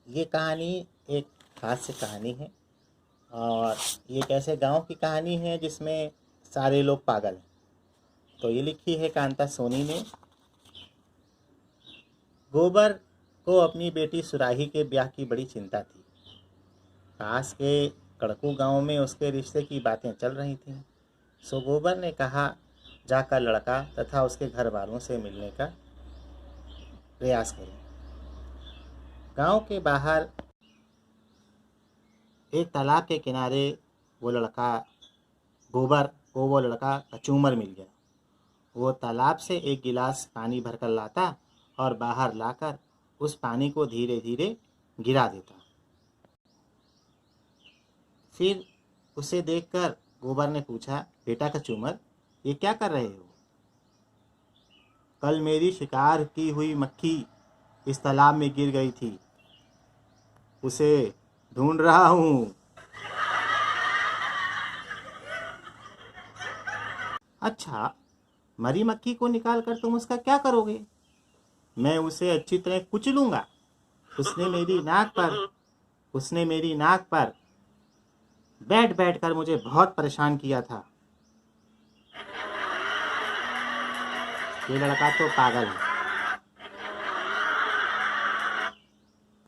ये कहानी एक हास्य कहानी है और ये एक ऐसे गांव की कहानी है जिसमें सारे लोग पागल हैं। तो ये लिखी है कांता सोनी ने। गोबर को अपनी बेटी सुराही के ब्याह की बड़ी चिंता थी। पास के कड़कू गांव में उसके रिश्ते की बातें चल रही थीं। सो गोबर ने कहा जाकर लड़का तथा उसके घर वालों से मिलने का प्रयास करें। गांव के बाहर एक तालाब के किनारे वो लड़का कचूमर मिल गया। वो तालाब से एक गिलास पानी भरकर लाता और बाहर लाकर उस पानी को धीरे धीरे गिरा देता। फिर उसे देखकर गोबर ने पूछा, बेटा कचूमर, ये क्या कर रहे हो? कल मेरी शिकार की हुई मक्खी इस तालाब में गिर गई थी, उसे ढूंढ रहा हूँ। अच्छा, मरी मक्खी को निकाल कर तुम उसका क्या करोगे? मैं उसे अच्छी तरह कुचलूंगा। उसने मेरी नाक पर बैठ बैठ कर मुझे बहुत परेशान किया था। ये लड़का तो पागल है।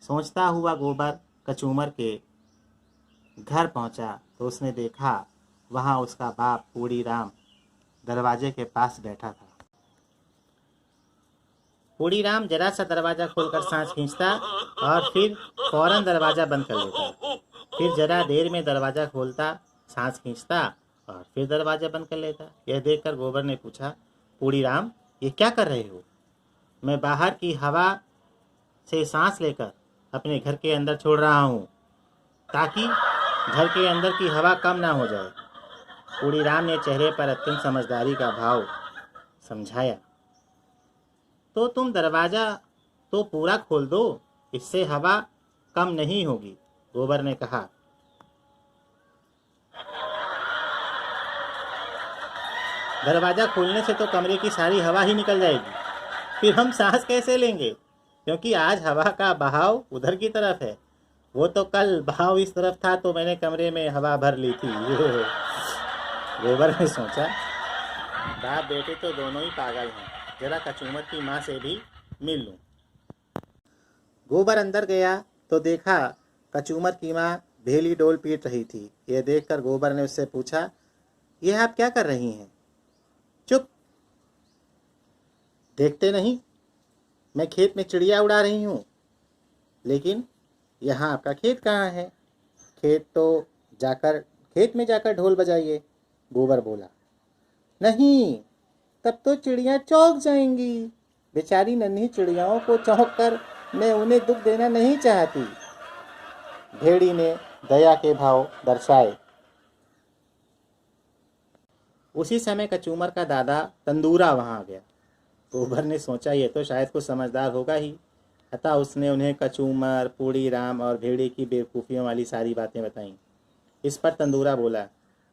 सोचता हुआ गोबर कचूमर के घर पहुंचा तो उसने देखा वहां उसका बाप पूड़ी राम दरवाजे के पास बैठा था। पूड़ी राम जरा सा दरवाजा खोलकर सांस खींचता और फिर फौरन दरवाजा बंद कर लेता। फिर जरा देर में दरवाजा खोलता, सांस खींचता और फिर दरवाजा बंद कर लेता। यह देखकर गोबर ने पूछा, पूड़ी राम, ये क्या कर रहे हो? मैं बाहर की हवा से सांस लेकर अपने घर के अंदर छोड़ रहा हूँ ताकि घर के अंदर की हवा कम ना हो जाए। पूड़ी राम ने चेहरे पर अत्यंत समझदारी का भाव समझाया। तो तुम दरवाजा तो पूरा खोल दो, इससे हवा कम नहीं होगी, गोबर ने कहा। दरवाजा खोलने से तो कमरे की सारी हवा ही निकल जाएगी, फिर हम सांस कैसे लेंगे? क्योंकि आज हवा का बहाव उधर की तरफ है। वो तो कल बहाव इस तरफ था तो मैंने कमरे में हवा भर ली थी। गोबर ने सोचा, बाप बेटे तो दोनों ही पागल हैं, जरा कचूमर की माँ से भी मिल लूं। गोबर अंदर गया तो देखा कचूमर की माँ भेली डोल पीट रही थी। यह देखकर गोबर ने उससे पूछा, यह आप क्या कर रही हैं? चुप, देखते नहीं मैं खेत में चिड़िया उड़ा रही हूँ। लेकिन यहाँ आपका खेत कहाँ है? खेत में जाकर ढोल बजाइए, गोबर बोला। नहीं, तब तो चिड़िया चौंक जाएंगी। बेचारी नन्ही चिड़ियाओं को चौंक कर मैं उन्हें दुख देना नहीं चाहती, भेड़ी ने दया के भाव दर्शाए। उसी समय कचूमर का दादा तंदूरा वहां आ गया। गोबर ने सोचा ये तो शायद कुछ समझदार होगा ही, अतः उसने उन्हें कचूमर, पूड़ी राम और भेड़ी की बेवकूफ़ियों वाली सारी बातें बताईं। इस पर तंदूरा बोला,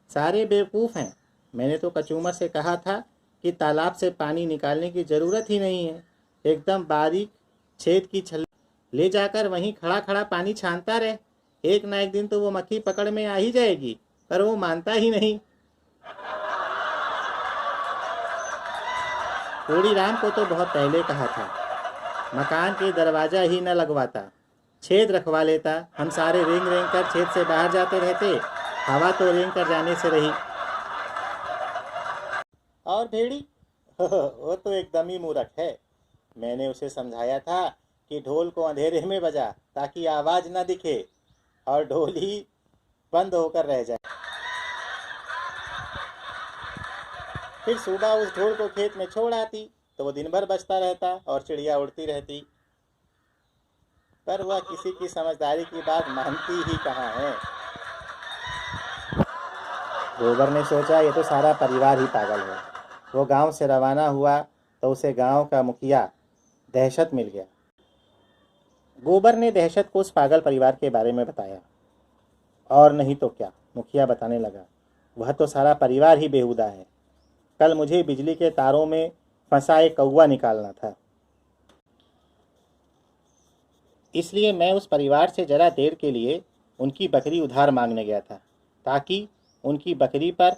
सारे बेवकूफ़ हैं। मैंने तो कचूमर से कहा था कि तालाब से पानी निकालने की ज़रूरत ही नहीं है, एकदम बारीक छेद की छल्ली ले जाकर वहीं खड़ा खड़ा पानी छानता रहे, एक ना एक दिन तो वो मक्खी पकड़ में आ ही जाएगी। पर वो मानता ही नहीं। पूड़ी राम को तो बहुत पहले कहा था, मकान के दरवाजा ही न लगवाता, छेद रखवा लेता। हम सारे रेंग रेंग कर छेद से बाहर जाते रहते, हवा तो रेंग कर जाने से रही। और भेड़ी वो तो एकदम ही मूर्ख है। मैंने उसे समझाया था कि ढोल को अंधेरे में बजा ताकि आवाज न दिखे और ढोल ही बंद होकर रह जाए। फिर सुबह उस ढोल को खेत में छोड़ आती तो वो दिन भर बजता रहता और चिड़िया उड़ती रहती। पर वह किसी की समझदारी की बात मानती ही कहाँ है। गोबर ने सोचा ये तो सारा परिवार ही पागल है। वो गांव से रवाना हुआ तो उसे गांव का मुखिया दहशत मिल गया। गोबर ने दहशत को उस पागल परिवार के बारे में बताया। और नहीं तो क्या, मुखिया बताने लगा, वह तो सारा परिवार ही बेहुदा है। कल मुझे बिजली के तारों में फंसा एक कौवा निकालना था। इसलिए मैं उस परिवार से जरा देर के लिए उनकी बकरी उधार मांगने गया था, ताकि उनकी बकरी पर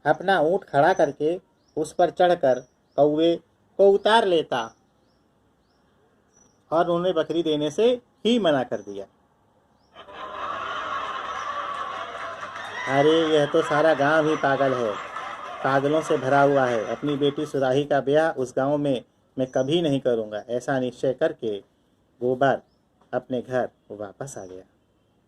अपना ऊँट खड़ा करके उस पर चढ़कर कौवे को उतार लेता, और उन्हें बकरी देने से ही मना कर दिया। अरे यह तो सारा गांव ही पागल है, पागलों से भरा हुआ है। अपनी बेटी सुराही का ब्याह उस गांव में मैं कभी नहीं करूंगा। ऐसा निश्चय करके गोबर अपने घर वापस आ गया।